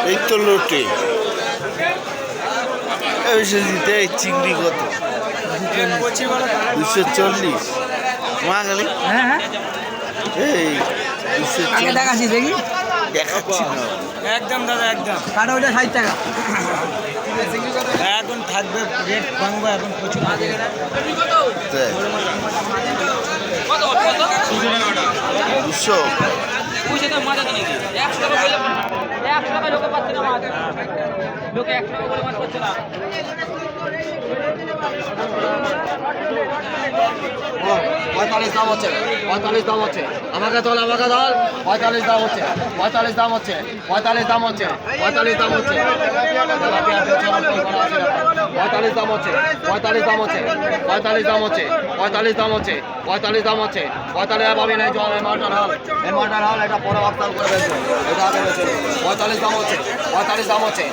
এই তো লোটে দিতে চিংড়ি কত 240 মাগালি হ্যাঁ এই আগে 240 দেখাচ্ছি দেখি দেখাচ্ছি না একদম দাদা একদম কাটা ওইটা 60 টাকা এখন থাকবে রেট ভাঙবো এখন প্রচুর তাই। 200 45 দাম হচ্ছে 45 দাম হচ্ছে আমাকে ধর 45 দাম হচ্ছে 45 দাম হচ্ছে 45 দাম হচ্ছে 45 দাম হচ্ছে 45 দাম হচ্ছে 45 দাম হচ্ছে 45 দাম হচ্ছে 45 দাম হচ্ছে 45 দাম হচ্ছে 45 পাবি নাই জল এই মালটার হাল এটা পরে অবস্থান করে বেচবো এটা আগে বেচে 45 দাম হচ্ছে 45 দাম হচ্ছে